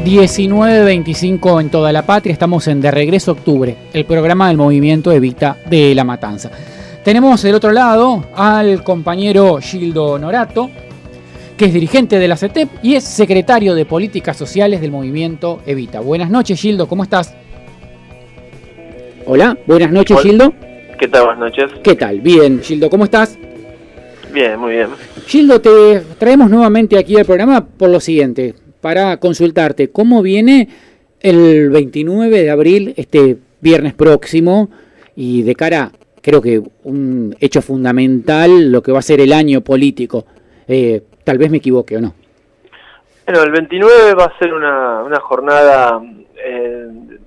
...19:25 en toda la patria. Estamos en De Regreso Octubre, el programa del movimiento Evita de La Matanza. Tenemos del otro lado al compañero Gildo Norato, que es dirigente de la CETEP y es secretario de Políticas Sociales del movimiento Evita. Buenas noches, Gildo, ¿cómo estás? Hola, buenas noches. Hola. Gildo. ¿Qué tal? Buenas noches. ¿Qué tal? Bien, Gildo, ¿cómo estás? Bien, muy bien. Gildo, te traemos nuevamente aquí al programa por lo siguiente, para consultarte cómo viene el 29 de abril, este viernes próximo, y de cara, creo que un hecho fundamental, lo que va a ser el año político. Tal vez me equivoque o no. Bueno, el 29 va a ser una jornada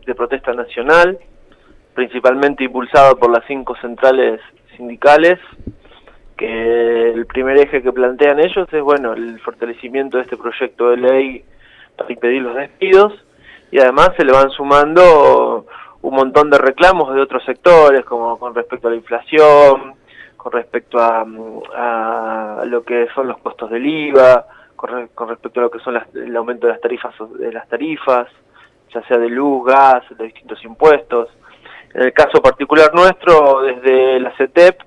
de protesta nacional, principalmente impulsada por las 5 centrales sindicales, que el primer eje que plantean ellos es, bueno, el fortalecimiento de este proyecto de ley para impedir los despidos, y además se le van sumando un montón de reclamos de otros sectores, como con respecto a la inflación, con respecto a lo que son los costos del IVA, con respecto a lo que son el aumento de las tarifas, ya sea de luz, gas, de distintos impuestos. En el caso particular nuestro, desde la CETEP,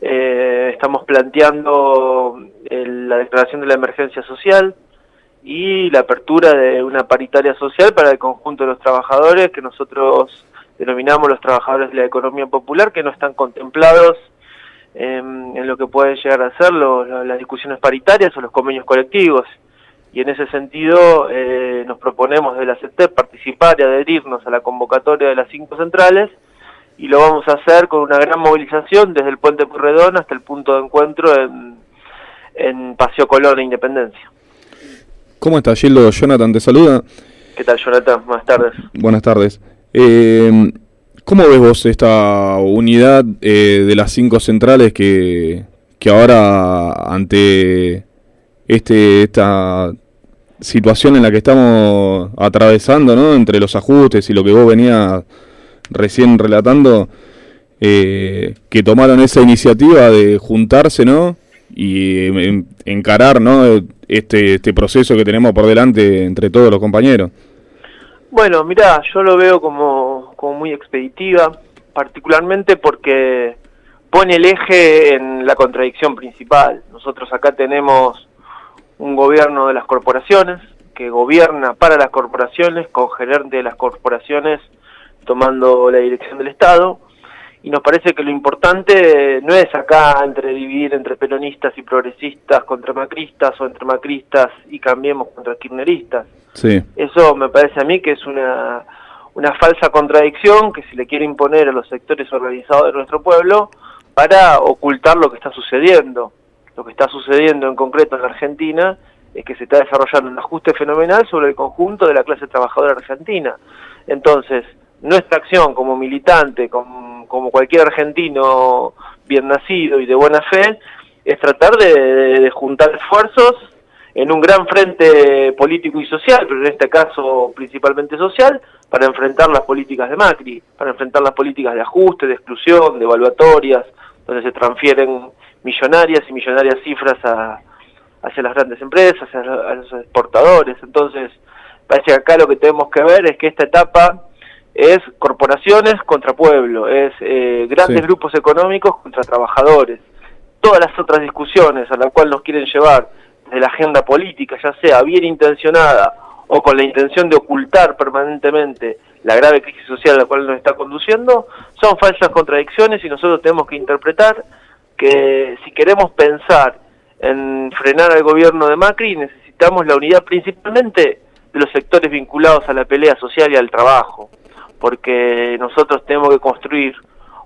estamos planteando la declaración de la emergencia social y la apertura de una paritaria social para el conjunto de los trabajadores, que nosotros denominamos los trabajadores de la economía popular, que no están contemplados en lo que pueden llegar a ser las discusiones paritarias o los convenios colectivos. Y en ese sentido nos proponemos de la CETEP participar y adherirnos a la convocatoria de las 5 centrales, y lo vamos a hacer con una gran movilización desde el Puente Pueyrredón hasta el punto de encuentro en Paseo Colón e Independencia. ¿Cómo estás, Gildo? Jonathan te saluda. ¿Qué tal, Jonathan? Buenas tardes. Buenas tardes. ¿Cómo ves vos esta unidad de las 5 centrales que ahora, ante esta situación en la que estamos atravesando, ¿no?, entre los ajustes y lo que vos venías recién relatando, que tomaron esa iniciativa de juntarse, ¿no?, y encarar, ¿no?, este proceso que tenemos por delante entre todos los compañeros? Bueno, mirá, yo lo veo como muy expeditiva, particularmente porque pone el eje en la contradicción principal. Nosotros acá tenemos un gobierno de las corporaciones, que gobierna para las corporaciones, con gerente de las corporaciones tomando la dirección del Estado, y nos parece que lo importante no es acá dividir entre peronistas y progresistas contra macristas, o entre macristas y Cambiemos contra kirchneristas. Sí. Eso me parece a mí que es una falsa contradicción que se le quiere imponer a los sectores organizados de nuestro pueblo para ocultar lo que está sucediendo. Lo que está sucediendo en concreto en la Argentina es que se está desarrollando un ajuste fenomenal sobre el conjunto de la clase trabajadora argentina. Entonces, nuestra acción como militante, como cualquier argentino bien nacido y de buena fe, es tratar de juntar esfuerzos en un gran frente político y social, pero en este caso principalmente social, para enfrentar las políticas de Macri, para enfrentar las políticas de ajuste, de exclusión, de evaluatorias, donde se transfieren millonarias y millonarias cifras hacia las grandes empresas, a los exportadores. Entonces, parece que acá lo que tenemos que ver es que esta etapa es corporaciones contra pueblo, es grandes grupos económicos contra trabajadores. Todas las otras discusiones a las cuales nos quieren llevar de la agenda política, ya sea bien intencionada o con la intención de ocultar permanentemente la grave crisis social a la cual nos está conduciendo, son falsas contradicciones, y nosotros tenemos que interpretar que si queremos pensar en frenar al gobierno de Macri, necesitamos la unidad principalmente de los sectores vinculados a la pelea social y al trabajo, porque nosotros tenemos que construir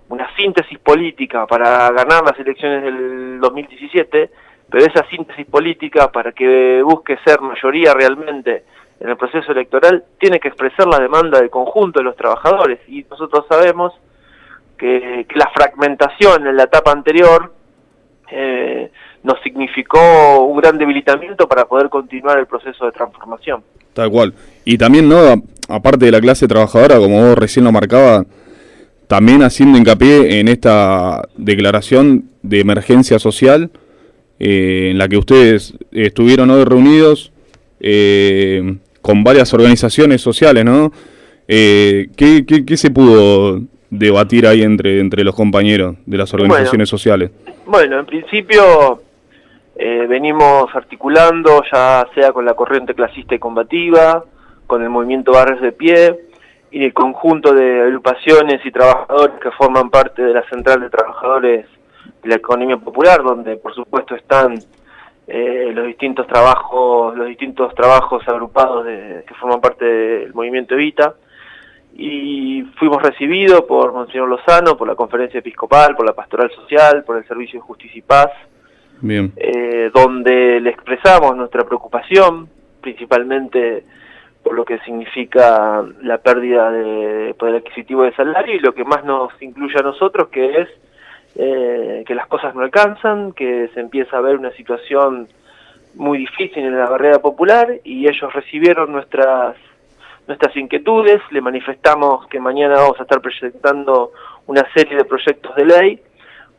una síntesis política para ganar las elecciones del 2017, pero esa síntesis política, para que busque ser mayoría realmente en el proceso electoral, tiene que expresar la demanda del conjunto de los trabajadores, y nosotros sabemos que la fragmentación en la etapa anterior nos significó un gran debilitamiento para poder continuar el proceso de transformación. Tal cual. Y también, ¿no?, aparte de la clase trabajadora, como vos recién lo marcabas, también haciendo hincapié en esta declaración de emergencia social en la que ustedes estuvieron hoy reunidos con varias organizaciones sociales, ¿no? ¿Qué se pudo debatir ahí entre los compañeros de las organizaciones sociales? Bueno, en principio venimos articulando, ya sea con la corriente clasista y combativa, con el movimiento Barrios de Pie y el conjunto de agrupaciones y trabajadores que forman parte de la Central de Trabajadores de la Economía Popular, donde por supuesto están los distintos trabajos agrupados que forman parte del movimiento Evita. Y fuimos recibidos por Monseñor Lozano, por la Conferencia Episcopal, por la Pastoral Social, por el Servicio de Justicia y Paz. Bien. Donde le expresamos nuestra preocupación, principalmente por lo que significa la pérdida de poder adquisitivo de salario, y lo que más nos incluye a nosotros, que es que las cosas no alcanzan, que se empieza a ver una situación muy difícil en la barrera popular, y ellos recibieron nuestras inquietudes. Le manifestamos que mañana vamos a estar presentando una serie de proyectos de ley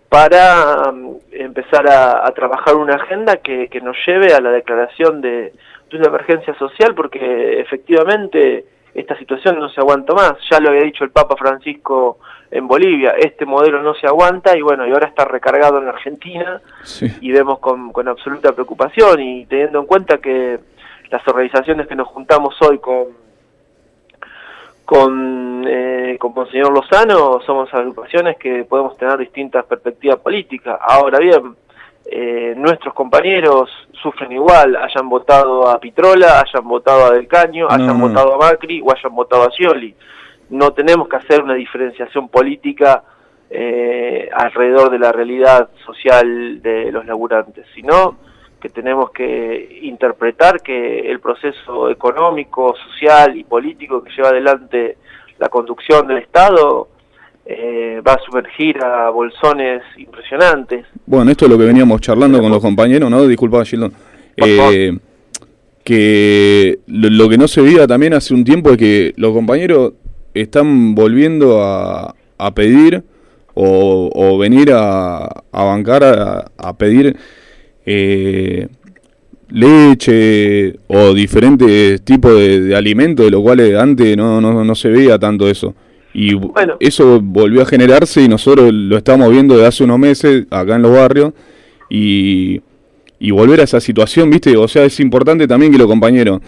para empezar a trabajar una agenda que nos lleve a la declaración de una emergencia social, porque efectivamente esta situación no se aguanta más. Ya lo había dicho el Papa Francisco en Bolivia, este modelo no se aguanta, y bueno, y ahora está recargado en la Argentina. Sí. Y vemos con absoluta preocupación, y teniendo en cuenta que las organizaciones que nos juntamos hoy con Monseñor Lozano somos agrupaciones que podemos tener distintas perspectivas políticas. Ahora bien, nuestros compañeros sufren igual, hayan votado a Pitrola, hayan votado a Del Caño, hayan votado a Macri o hayan votado a Scioli. No tenemos que hacer una diferenciación política alrededor de la realidad social de los laburantes, sino que tenemos que interpretar que el proceso económico, social y político que lleva adelante la conducción del Estado va a sumergir a bolsones impresionantes. Bueno, esto es lo que veníamos charlando con los compañeros, ¿no? Disculpa, Gildon. Que lo que no se veía también hace un tiempo es que los compañeros están volviendo a pedir o venir a bancar, a pedir leche o diferentes tipos de alimentos, de los cuales antes no se veía tanto eso. Y bueno, eso volvió a generarse, y nosotros lo estamos viendo desde hace unos meses acá en los barrios, y volver a esa situación, ¿viste? O sea, es importante también que los compañeros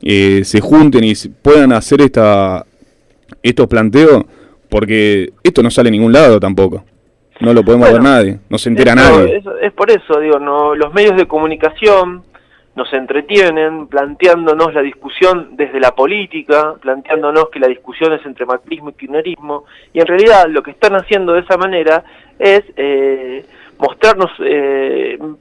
se junten y puedan hacer estos planteos, porque esto no sale a ningún lado tampoco. No lo podemos ver nadie, no se entera nadie. Es por eso, digo, los medios de comunicación nos entretienen planteándonos la discusión desde la política, planteándonos que la discusión es entre macrismo y kirchnerismo, y en realidad lo que están haciendo de esa manera es mostrarnos,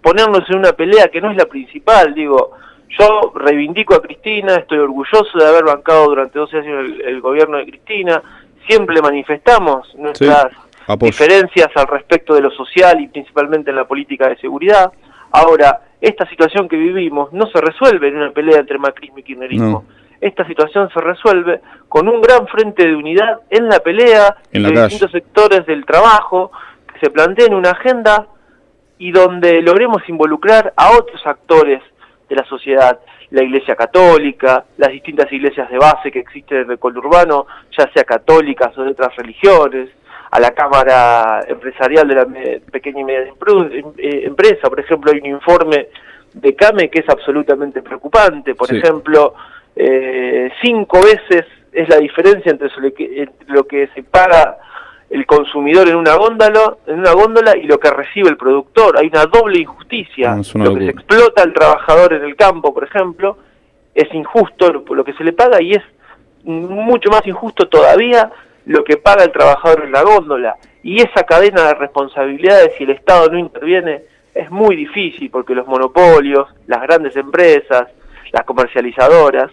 ponernos en una pelea que no es la principal. Digo, yo reivindico a Cristina, estoy orgulloso de haber bancado durante 12 años el gobierno de Cristina, siempre manifestamos nuestras diferencias al respecto de lo social y principalmente en la política de seguridad. Ahora, esta situación que vivimos no se resuelve en una pelea entre macrismo y kirchnerismo. No. Esta situación se resuelve con un gran frente de unidad en la pelea de distintos sectores del trabajo, que se planteen una agenda y donde logremos involucrar a otros actores de la sociedad, la Iglesia Católica, las distintas iglesias de base que existen en el conurbano, ya sea católicas o de otras religiones, a la Cámara Empresarial de la Pequeña y Media Empresa. Por ejemplo, hay un informe de CAME que es absolutamente preocupante. Por ejemplo, 5 veces es la diferencia entre lo que se paga el consumidor en una góndola y lo que recibe el productor. Hay una doble injusticia. Lo que se explota al trabajador en el campo, por ejemplo, es injusto lo que se le paga, y es mucho más injusto todavía lo que paga el trabajador en la góndola. Y esa cadena de responsabilidades, si el Estado no interviene, es muy difícil, porque los monopolios, las grandes empresas, las comercializadoras,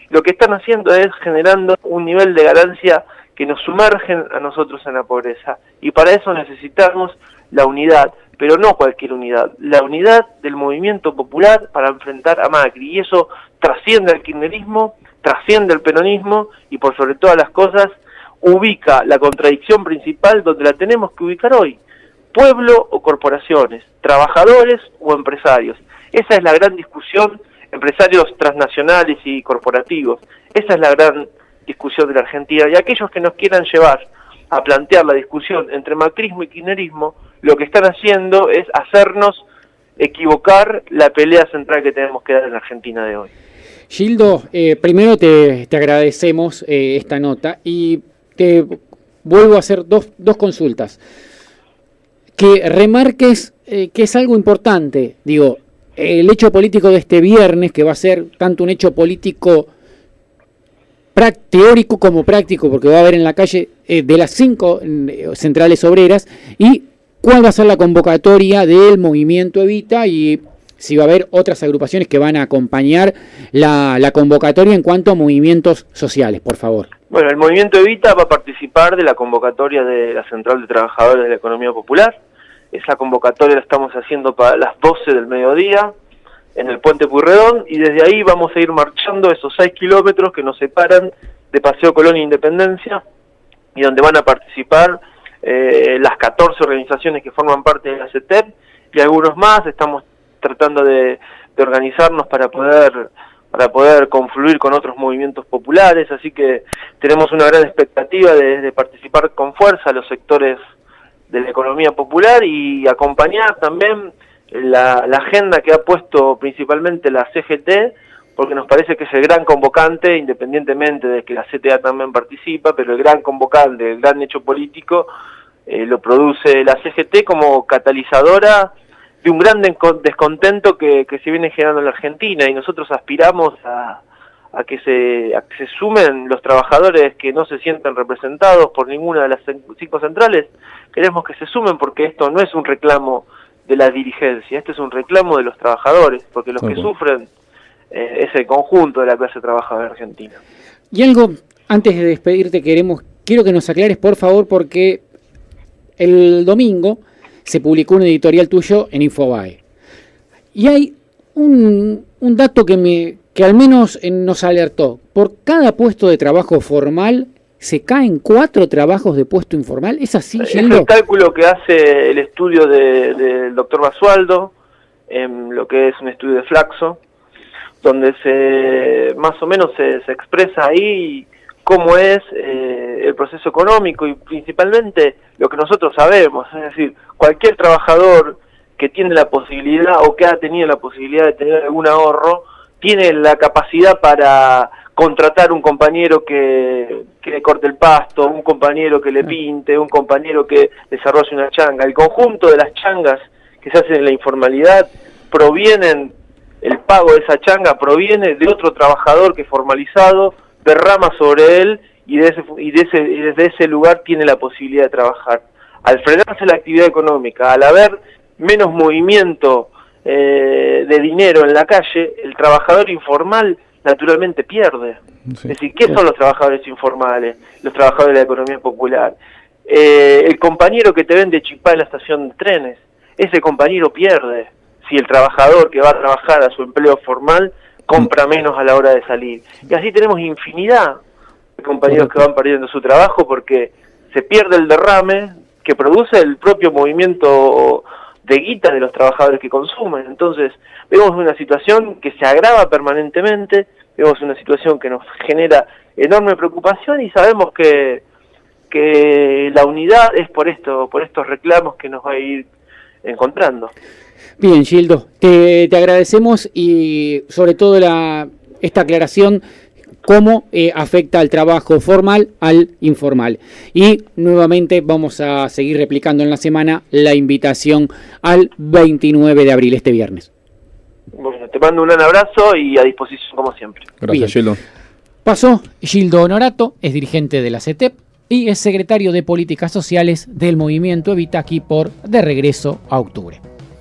lo que están haciendo es generando un nivel de ganancia que nos sumergen a nosotros en la pobreza. Y para eso necesitamos la unidad, pero no cualquier unidad, la unidad del movimiento popular para enfrentar a Macri. Y eso trasciende al kirchnerismo, trasciende al peronismo, y por sobre todas las cosas, ubica la contradicción principal donde la tenemos que ubicar hoy: pueblo o corporaciones, trabajadores o empresarios. Esa es la gran discusión, empresarios transnacionales y corporativos. Esa es la gran discusión de la Argentina, y aquellos que nos quieran llevar a plantear la discusión entre macrismo y kirchnerismo, lo que están haciendo es hacernos equivocar la pelea central que tenemos que dar en la Argentina de hoy. Gildo, primero te agradecemos esta nota y te vuelvo a hacer dos consultas. Que remarques que es algo importante, digo, el hecho político de este viernes, que va a ser tanto un hecho político teórico como práctico, porque va a haber en la calle de las 5 centrales obreras, y cuál va a ser la convocatoria del movimiento Evita y si va a haber otras agrupaciones que van a acompañar la convocatoria en cuanto a movimientos sociales, por favor. Bueno, el movimiento Evita va a participar de la convocatoria de la Central de Trabajadores de la Economía Popular. Esa convocatoria la estamos haciendo para las 12 del mediodía en el Puente Pueyrredón, y desde ahí vamos a ir marchando esos 6 kilómetros que nos separan de Paseo Colón e Independencia, y donde van a participar las 14 organizaciones que forman parte de la CETEP y algunos más. Estamos tratando de organizarnos para poder confluir con otros movimientos populares, así que tenemos una gran expectativa de participar con fuerza a los sectores de la economía popular y acompañar también la agenda que ha puesto principalmente la CGT, porque nos parece que es el gran convocante, independientemente de que la CTA también participa, pero el gran convocante, el gran hecho político, lo produce la CGT como catalizadora de un gran descontento que se viene generando en la Argentina, y nosotros aspiramos a que se sumen los trabajadores que no se sienten representados por ninguna de las 5 centrales. Queremos que se sumen, porque esto no es un reclamo de la dirigencia, este es un reclamo de los trabajadores, porque los que sufren es el conjunto de la clase trabajadora argentina. Y algo, antes de despedirte, quiero que nos aclares, por favor, porque el domingo se publicó un editorial tuyo en Infobae. Y hay un dato que al menos nos alertó. Por cada puesto de trabajo formal se caen 4 trabajos de puesto informal. ¿Es así, Gildo? Es el cálculo que hace el estudio del doctor Basualdo, lo que es un estudio de Flaxo, donde más o menos se expresa ahí cómo es el proceso económico y principalmente lo que nosotros sabemos. Es decir, cualquier trabajador que tiene la posibilidad o que ha tenido la posibilidad de tener algún ahorro, tiene la capacidad para contratar un compañero que le corte el pasto, un compañero que le pinte, un compañero que desarrolle una changa. El conjunto de las changas que se hacen en la informalidad el pago de esa changa proviene de otro trabajador que formalizado derrama sobre él y desde ese lugar tiene la posibilidad de trabajar. Al frenarse la actividad económica, al haber menos movimiento de dinero en la calle, el trabajador informal naturalmente pierde. Sí. Es decir, ¿qué son los trabajadores informales? Los trabajadores de la economía popular. El compañero que te vende chipá en la estación de trenes, ese compañero pierde si el trabajador que va a trabajar a su empleo formal compra menos a la hora de salir. Y así tenemos infinidad de compañeros que van perdiendo su trabajo porque se pierde el derrame que produce el propio movimiento de guita de los trabajadores que consumen. Entonces, vemos una situación que se agrava permanentemente, vemos una situación que nos genera enorme preocupación y sabemos que la unidad es por estos reclamos que nos va a ir encontrando. Bien, Gildo, te agradecemos y sobre todo esta aclaración, cómo afecta al trabajo formal al informal. Y nuevamente vamos a seguir replicando en la semana la invitación al 29 de abril, este viernes. Bueno, te mando un gran abrazo y a disposición como siempre. Gracias, Gildo. Pasó Gildo Honorato, es dirigente de la CETEP y es secretario de Políticas Sociales del Movimiento Evita, aquí por De Regreso a Octubre.